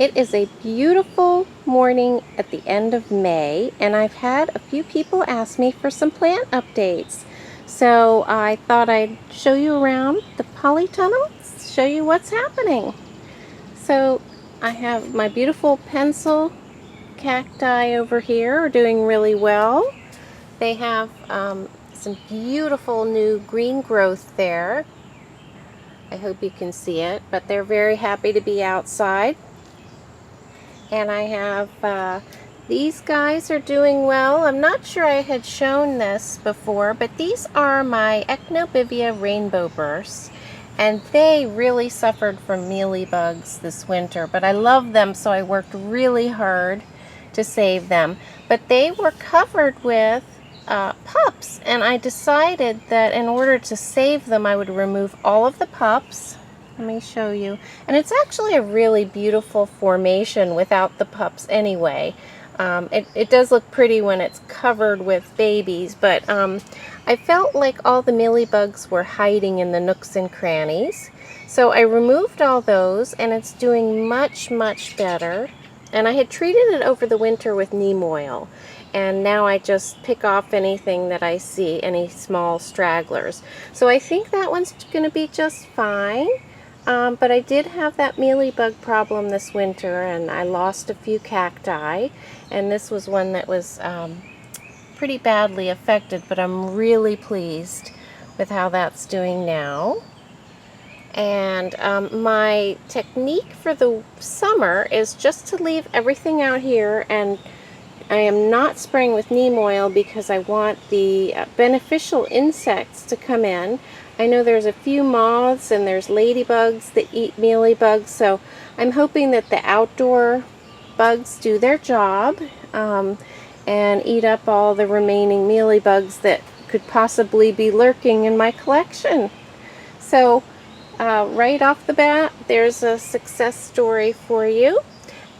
It is a beautiful morning at the end of May, and I've had a few people ask me for some plant updates. So I thought I'd show you around the polytunnel, show you what's happening. So I have my beautiful pencil cacti over here are doing really well. They have some beautiful new green growth there. I hope you can see it, but they're very happy to be outside. And I have these guys are doing well. I'm not sure I had shown this before, but these are my Echinobivia rainbow bursts, and they really suffered from mealybugs this winter, but I love them, so I worked really hard to save them. But they were covered with pups, and I decided that in order to save them I would remove all of the pups. Let me show you. And it's actually a really beautiful formation without the pups anyway. It does look pretty when it's covered with babies, but I felt like all the mealybugs were hiding in the nooks and crannies. So I removed all those, and it's doing much, much better. And I had treated it over the winter with neem oil. And now I just pick off anything that I see, any small stragglers. So I think that one's going to be just fine. But I did have that mealybug problem this winter, and I lost a few cacti, and this was one that was pretty badly affected, but I'm really pleased with how that's doing now. And my technique for the summer is just to leave everything out here, and I am not spraying with neem oil because I want the beneficial insects to come in. I know there's a few moths and there's ladybugs that eat mealybugs, so I'm hoping that the outdoor bugs do their job and eat up all the remaining mealybugs that could possibly be lurking in my collection. So right off the bat, there's a success story for you.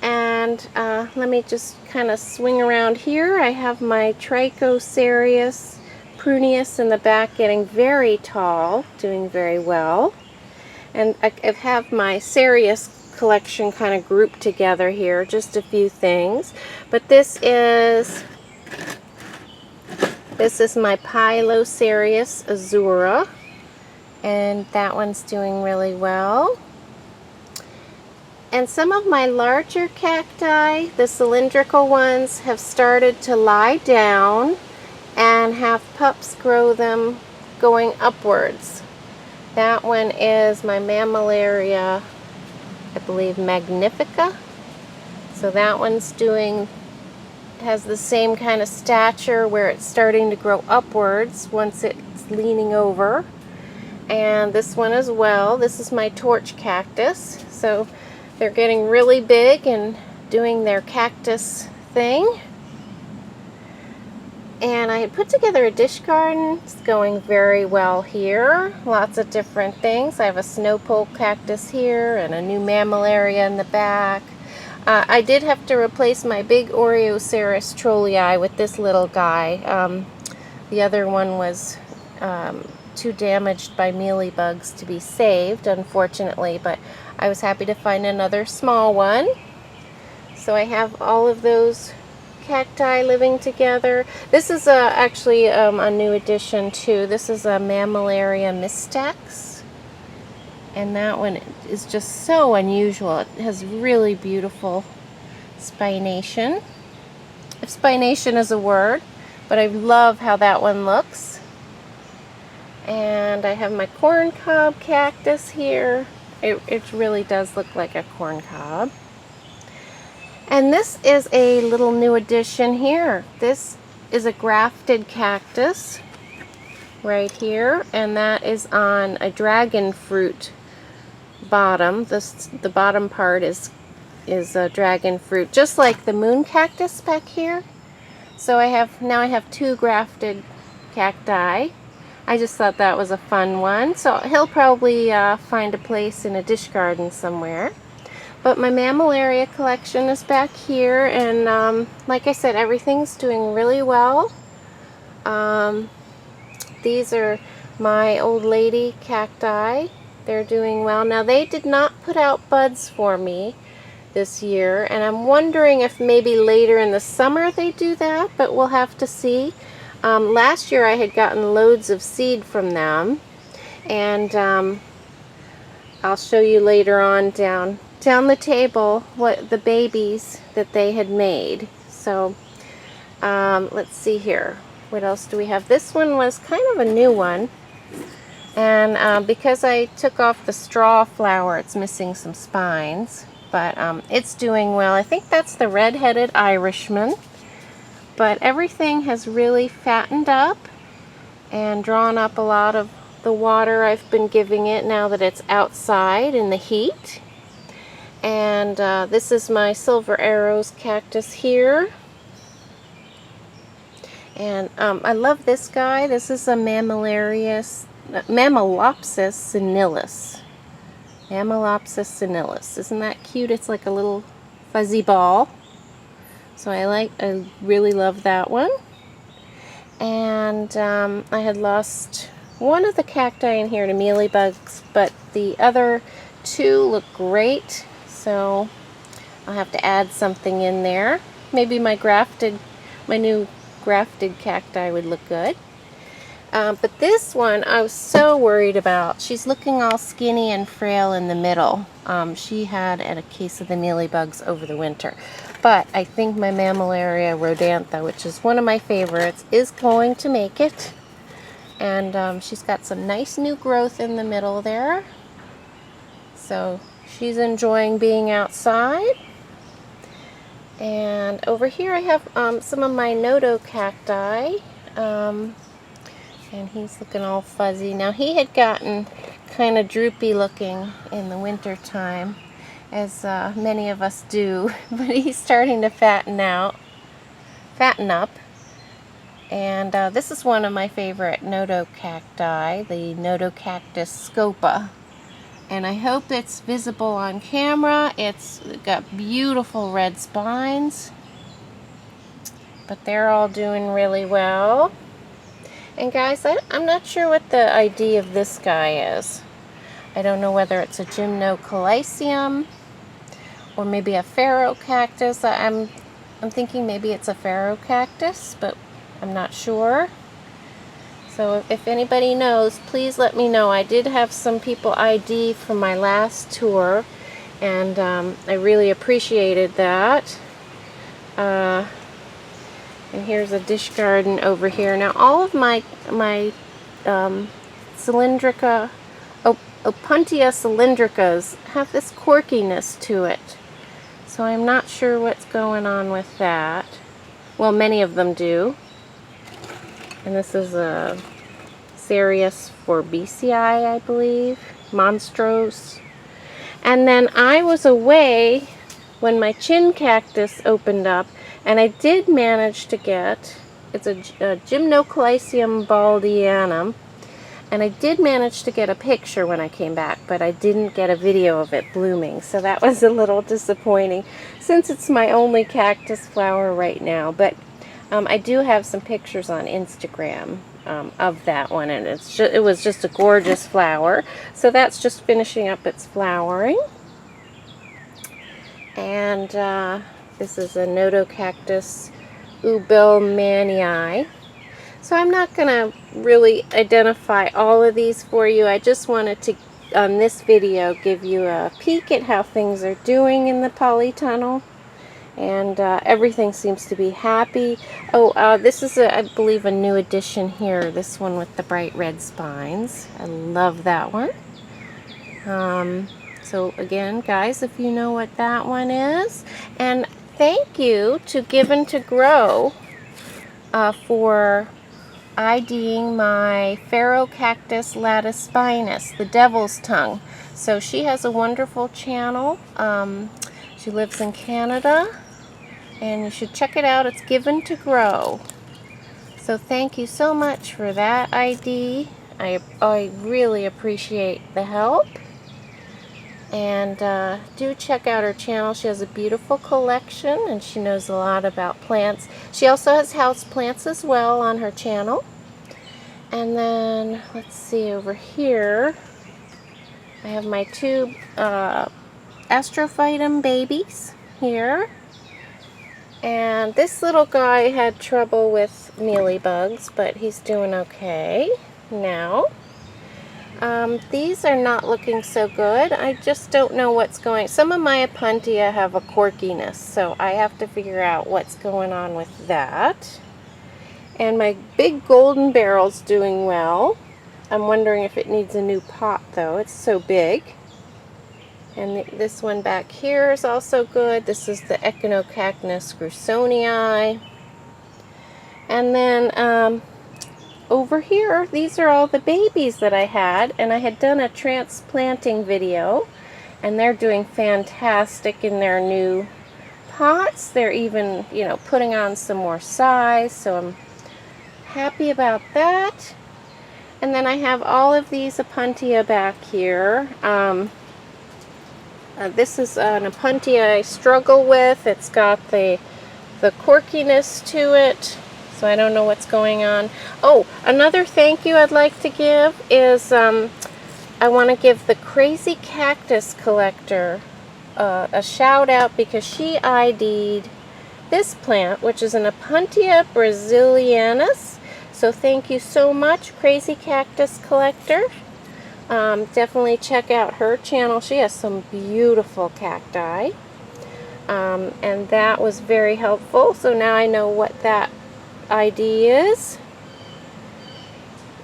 And let me just kind of swing around here. I have my Trichocereus Pruneus in the back getting very tall, doing very well. And I have my Cereus collection kind of grouped together here, just a few things. But this is my Pilocereus azura, and that one's doing really well. And some of my larger cacti, the cylindrical ones, have started to lie down and have pups grow them going upwards. That one is my Mammillaria, I believe, magnifica. So that one's has the same kind of stature where it's starting to grow upwards once it's leaning over. And this one as well. This is my torch cactus. So they're getting really big and doing their cactus thing. And I had put together a dish garden. It's going very well here. Lots of different things. I have a snow pole cactus here and a new mammillaria in the back. I did have to replace my big Oreocereus trolleyi with this little guy. The other one was too damaged by mealybugs to be saved, unfortunately, but I was happy to find another small one. So I have all of those cacti living together. This is actually a new addition too. This is a Mammillaria mystax, and that one is just so unusual. It has really beautiful spination, if spination is a word, but I love how that one looks. And I have my corn cob cactus here. It really does look like a corn cob. And this is a little new addition here. This is a grafted cactus right here, and that is on a dragon fruit bottom. The bottom part is a dragon fruit, just like the moon cactus back here. So now I have two grafted cacti. I just thought that was a fun one. So he'll probably find a place in a dish garden somewhere. But my Mammillaria collection is back here, and like I said, everything's doing really well. These are my old lady cacti. They're doing well. Now, they did not put out buds for me, this year, and I'm wondering if maybe later in the summer they do that, but we'll have to see. Last year I had gotten loads of seed from them, and I'll show you later on down the table what the babies that they had made. So let's see here. What else do we have? This one was kind of a new one. And because I took off the straw flower, it's missing some spines. But it's doing well. I think that's the red-headed Irishman. But everything has really fattened up and drawn up a lot of the water I've been giving it now that it's outside in the heat. And this is my Silver Arrows cactus here. And I love this guy. This is a Mammalopsis senilis. Mammalopsis senilis. Isn't that cute? It's like a little fuzzy ball. So I really love that one. And I had lost one of the cacti in here to mealybugs, but the other two look great. So I'll have to add something in there. Maybe my new grafted cacti would look good. But this one I was so worried about. She's looking all skinny and frail in the middle. She had a case of the mealybugs over the winter. But I think my Mammillaria rhodantha, which is one of my favorites, is going to make it. And she's got some nice new growth in the middle there. So she's enjoying being outside. And over here I have some of my Nodo cacti. And he's looking all fuzzy. Now he had gotten kind of droopy looking in the winter time, as many of us do, but he's starting to fatten up. And this is one of my favorite Nodo cacti, the Nodocactus scopa. And I hope it's visible on camera. It's got beautiful red spines, but they're all doing really well. And guys, I'm not sure what the ID of this guy is. I don't know whether it's a Gymnocalacium or maybe a pharaoh cactus. I'm thinking maybe it's a pharaoh cactus, but I'm not sure. So if anybody knows, please let me know. I did have some people ID from my last tour, and I really appreciated that. And here's a dish garden over here. Now all of my cylindrica, Opuntia cylindricas have this quirkiness to it. So I'm not sure what's going on with that. Well, many of them do. And this is a Cereus forbicii, I believe. Monstrose. And then I was away when my chin cactus opened up, and I did manage to get, it's a Gymnocalacium baldianum, and I did manage to get a picture when I came back, but I didn't get a video of it blooming, so that was a little disappointing since it's my only cactus flower right now. But I do have some pictures on Instagram of that one, and it was just a gorgeous flower. So that's just finishing up its flowering. And this is a Nodocactus ubelmanii. So I'm not going to really identify all of these for you. I just wanted to, on this video, give you a peek at how things are doing in the polytunnel. And everything seems to be happy. Oh, this is, I believe, a new addition here. This one with the bright red spines. I love that one. So again, guys, if you know what that one is. And thank you to Given to Grow for IDing my Phaerocactus latispinus, the devil's tongue. So she has a wonderful channel. She lives in Canada, and you should check it out. It's Given to Grow. So thank you so much for that ID. I really appreciate the help. And do check out her channel. She has a beautiful collection, and she knows a lot about plants. She also has house plants as well on her channel. And then, let's see, over here, I have my two astrophytum babies here. And this little guy had trouble with mealybugs, but he's doing okay now. These are not looking so good. I just don't know what's going. Some of my Opuntia have a quirkiness, so I have to figure out what's going on with that. And my big golden barrel's doing well. I'm wondering if it needs a new pot though. It's so big. And this one back here is also good. This is the Echinocactus grusonii. And then over here, these are all the babies that I had, and I had done a transplanting video, and they're doing fantastic in their new pots. They're even, you know, putting on some more size, so I'm happy about that. And then I have all of these Opuntia back here. This is an Opuntia I struggle with. It's got the quirkiness to it, so I don't know what's going on. Oh, another thank you I'd like to give is I want to give the Crazy Cactus Collector a shout out because she ID'd this plant, which is an Opuntia brasilianus. So thank you so much, Crazy Cactus Collector. Definitely check out her channel. She has some beautiful cacti. And that was very helpful. So now I know what that ID is.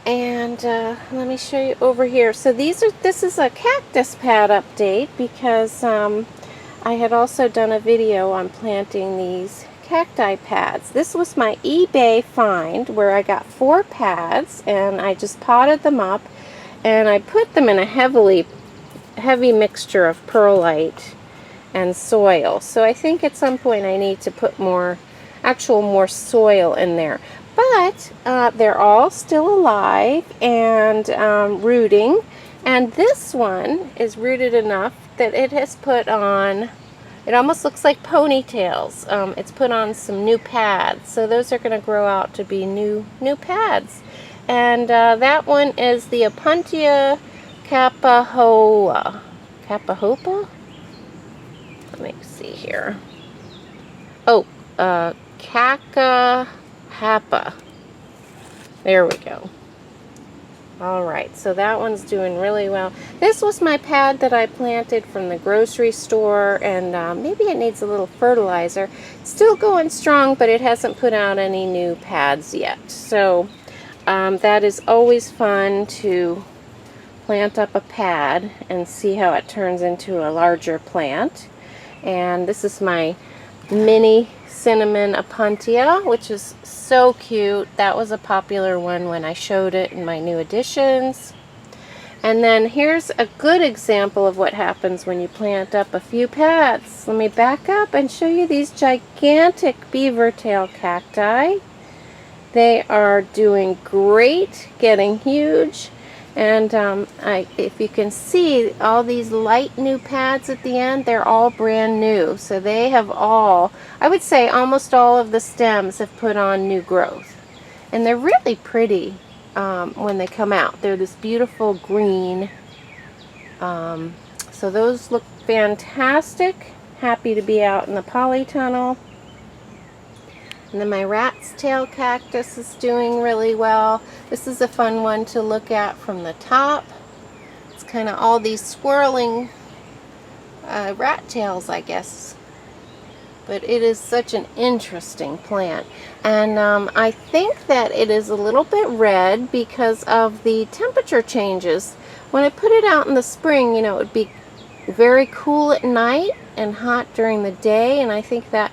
And let me show you over here. So this is a cactus pad update because I had also done a video on planting these cacti pads. This was my eBay find where I got 4 pads and I just potted them up and I put them in a heavy mixture of perlite and soil. So I think at some point I need to put more soil in there. But they're all still alive and rooting. And this one is rooted enough that it has put on, it almost looks like ponytails. It's put on some new pads. So those are going to grow out to be new pads. And that one is the Opuntia capahopa. Capahopa? Let me see here. Oh, Cacahapa. There we go. Alright, so that one's doing really well. This was my pad that I planted from the grocery store, and maybe it needs a little fertilizer. It's still going strong, but it hasn't put out any new pads yet. So that is always fun to plant up a pad and see how it turns into a larger plant. And this is my mini cinnamon Opuntia, which is so cute. That was a popular one when I showed it in my new additions. And then here's a good example of what happens when you plant up a few pads. Let me back up and show you these gigantic beaver tail cacti. They are doing great, getting huge. And if you can see all these light new pads at the end, they're all brand new. So they have all, I would say almost all of the stems have put on new growth. And they're really pretty when they come out. They're this beautiful green. So those look fantastic. Happy to be out in the polytunnel. And then my rat's tail cactus is doing really well. This is a fun one to look at from the top. It's kind of all these swirling rat tails, I guess. But it is such an interesting plant. And I think that it is a little bit red because of the temperature changes. When I put it out in the spring, you know, it would be very cool at night and hot during the day. And I think that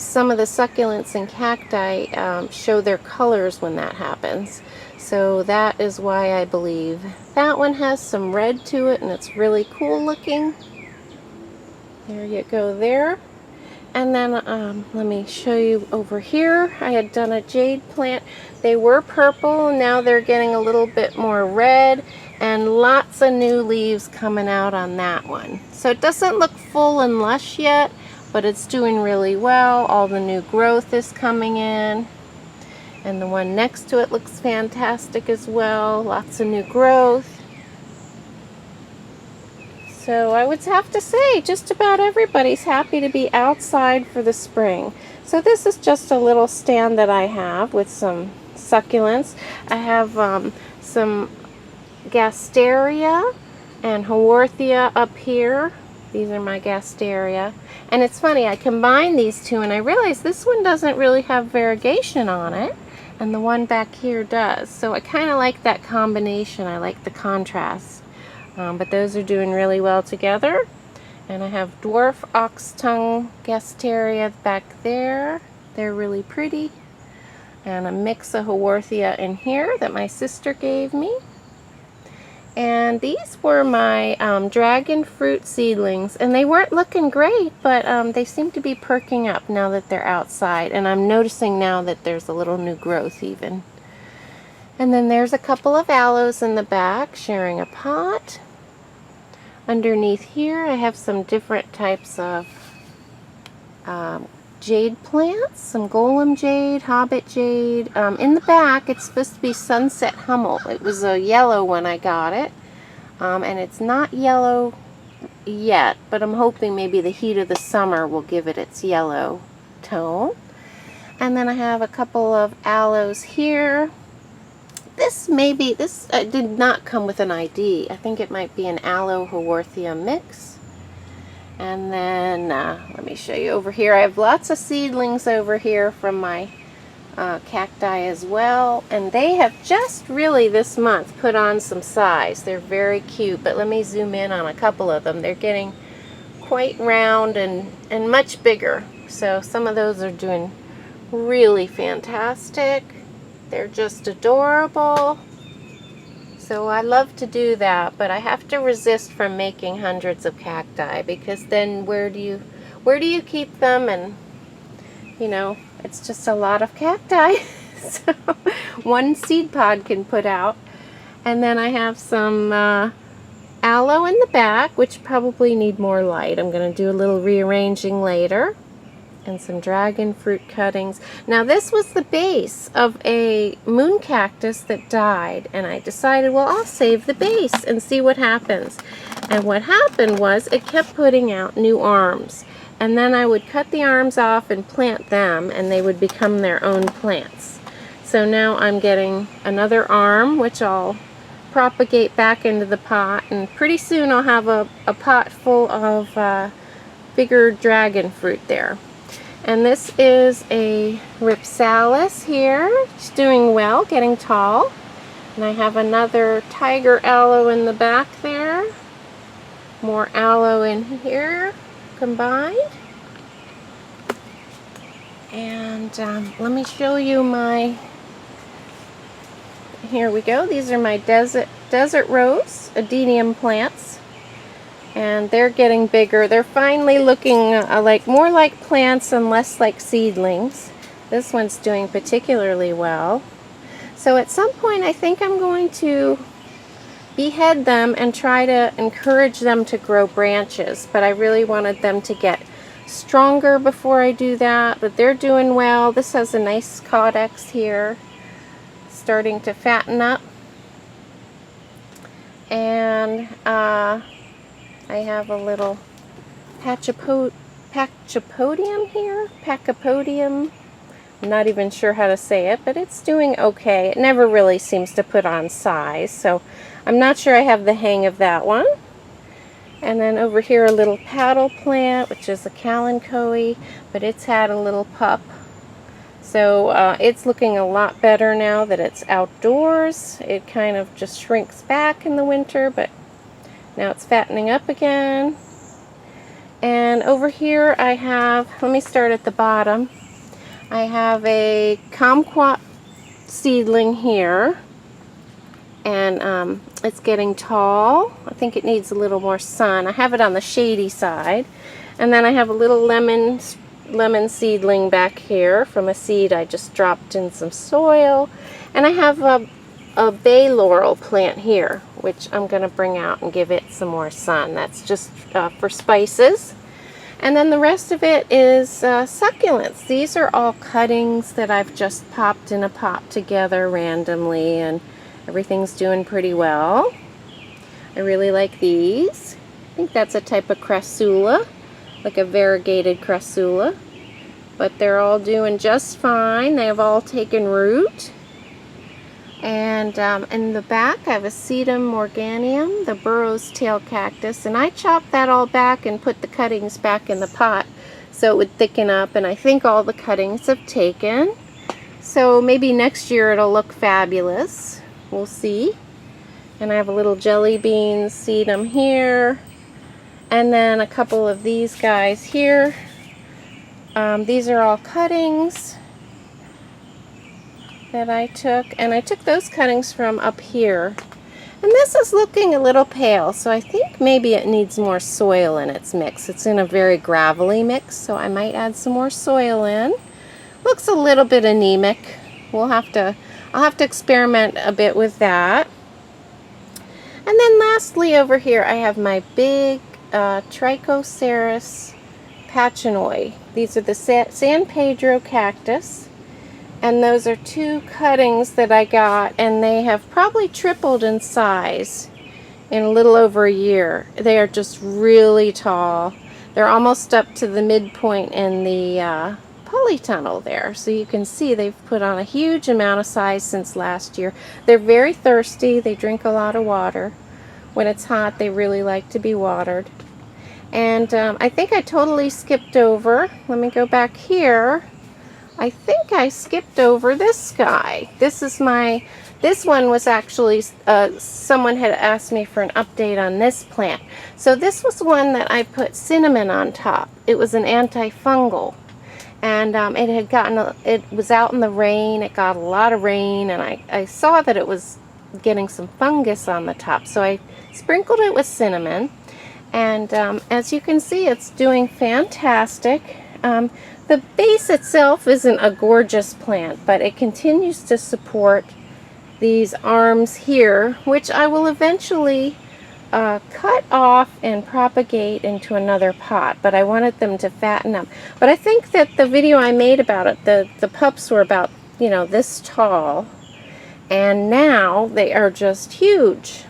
some of the succulents and cacti show their colors when that happens. So that is why I believe that one has some red to it and it's really cool looking. There you go there. And then let me show you over here. I had done a jade plant. They were purple, now they're getting a little bit more red and lots of new leaves coming out on that one. So it doesn't look full and lush yet, but it's doing really well. All the new growth is coming in. And the one next to it looks fantastic as well. Lots of new growth. So I would have to say just about everybody's happy to be outside for the spring. So this is just a little stand that I have with some succulents. I have some gasteria and haworthia up here. These are my gasteria. And it's funny, I combined these two and I realized this one doesn't really have variegation on it, and the one back here does. So I kind of like that combination. I like the contrast. But those are doing really well together. And I have dwarf ox-tongue gasteria back there. They're really pretty. And a mix of haworthia in here that my sister gave me. And these were my dragon fruit seedlings, and they weren't looking great, but they seem to be perking up now that they're outside, and I'm noticing now that there's a little new growth even. And then there's a couple of aloes in the back sharing a pot. Underneath here I have some different types of jade plants, some golem jade, hobbit jade. In the back it's supposed to be sunset hummel. It was a yellow when I got it, and it's not yellow yet, but I'm hoping maybe the heat of the summer will give it its yellow tone. And then I have a couple of aloes here. This did not come with an ID. I think it might be an aloe haworthia mix. And then, let me show you over here. I have lots of seedlings over here from my cacti as well. And they have just really this month put on some size. They're very cute, but let me zoom in on a couple of them. They're getting quite round and much bigger. So some of those are doing really fantastic. They're just adorable. So I love to do that, but I have to resist from making hundreds of cacti, because then where do you keep them? And you know, it's just a lot of cacti. So one seed pod can put out. And then I have some aloe in the back, which probably need more light. I'm going to do a little rearranging later. And some dragon fruit cuttings. Now this was the base of a moon cactus that died, and I decided, well, I'll save the base and see what happens. And what happened was it kept putting out new arms, and then I would cut the arms off and plant them, and they would become their own plants. So now I'm getting another arm, which I'll propagate back into the pot, and pretty soon I'll have a pot full of bigger dragon fruit there. And this is a ripsalis here. It's doing well, getting tall. And I have another tiger aloe in the back there. More aloe in here combined. And let me show you my, here we go. These are my desert rose adenium plants. And they're getting bigger. They're finally looking more like plants and less like seedlings. This one's doing particularly well. So at some point I think I'm going to behead them and try to encourage them to grow branches. But I really wanted them to get stronger before I do that. But they're doing well. This has a nice caudex here, starting to fatten up. And I have a little pachypodium here. Pachypodium. I'm not even sure how to say it, but it's doing okay. It never really seems to put on size, so I'm not sure I have the hang of that one. And then over here a little paddle plant, which is a kalanchoe, but it's had a little pup. So it's looking a lot better now that it's outdoors. It kind of just shrinks back in the winter, but now it's fattening up again. And over here I have, let me start at the bottom. I have a kumquat seedling here. And it's getting tall. I think it needs a little more sun. I have it on the shady side. And then I have a little lemon seedling back here from a seed I just dropped in some soil. And I have a bay laurel plant here, which I'm going to bring out and give it some more sun. That's just for spices. And then the rest of it is succulents. These are all cuttings that I've just popped in a pot together randomly, and everything's doing pretty well. I really like these. think that's a type of crassula, like a variegated crassula. But they're all doing just fine. They have all taken root. And in the back I have a Sedum morganium, the burrow's tail cactus, and I chopped that all back and put the cuttings back in the pot so it would thicken up, and I think all the cuttings have taken. So maybe next year it'll look fabulous. We'll see. And I have a little jelly bean sedum here, and then a couple of these guys here. These are all cuttings that I took, and I took those cuttings from up here. And this is looking a little pale, so I think maybe it needs more soil in its mix. It's in a very gravelly mix, so I might add some more soil in. Looks a little bit anemic. I'll have to experiment a bit with that. And then lastly over here I have my big Trichoceros pachinoi. These are the San Pedro cactus, and those are 2 cuttings that I got, and they have probably tripled in size in a little over a year. They are just really tall. They're almost up to the midpoint in the polytunnel there, so you can see they've put on a huge amount of size since last year. They're very thirsty. They drink a lot of water. When it's hot, they really like to be watered. And I think I totally skipped over, let me go back here, I think I skipped over this guy. This one was actually, someone had asked me for an update on this plant. So this was one that I put cinnamon on top. It was an antifungal. And it was out in the rain. It got a lot of rain, and I saw that it was getting some fungus on the top. So I sprinkled it with cinnamon. And as you can see, it's doing fantastic. The base itself isn't a gorgeous plant, but it continues to support these arms here, which I will eventually cut off and propagate into another pot, but I wanted them to fatten up. But I think that the video I made about it, the pups were about, you know, this tall, and now they are just huge.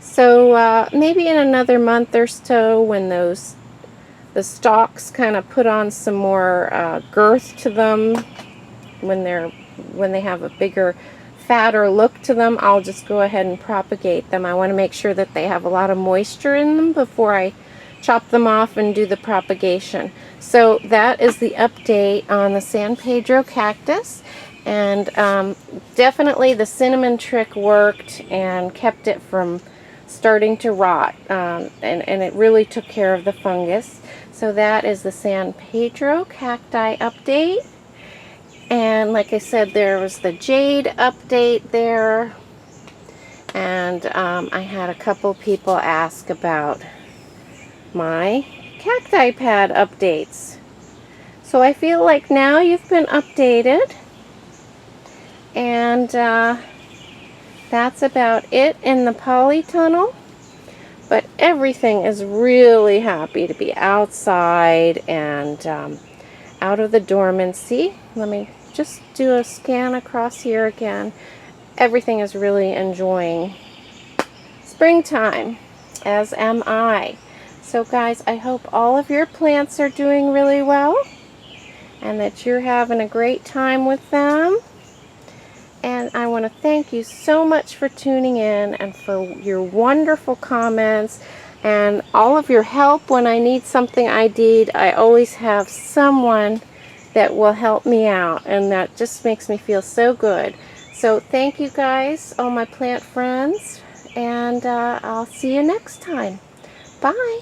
So maybe in another month or so, when the stalks kind of put on some more girth to them, when they have a bigger, fatter look to them, I'll just go ahead and propagate them. I want to make sure that they have a lot of moisture in them before I chop them off and do the propagation. So that is the update on the San Pedro cactus. And definitely the cinnamon trick worked and kept it from starting to rot, and it really took care of the fungus. So that is the San Pedro cacti update. And like I said, there was the jade update there, and I had a couple people ask about my cacti pad updates. So I feel like now you've been updated, and that's about it in the polytunnel. But everything is really happy to be outside and out of the dormancy. Let me just do a scan across here again. Everything is really enjoying springtime, as am I. So guys, I hope all of your plants are doing really well and that you're having a great time with them. And I want to thank you so much for tuning in and for your wonderful comments and all of your help when I need something ID'd. I always have someone that will help me out, and that just makes me feel so good. So thank you guys, all my plant friends, and I'll see you next time. Bye.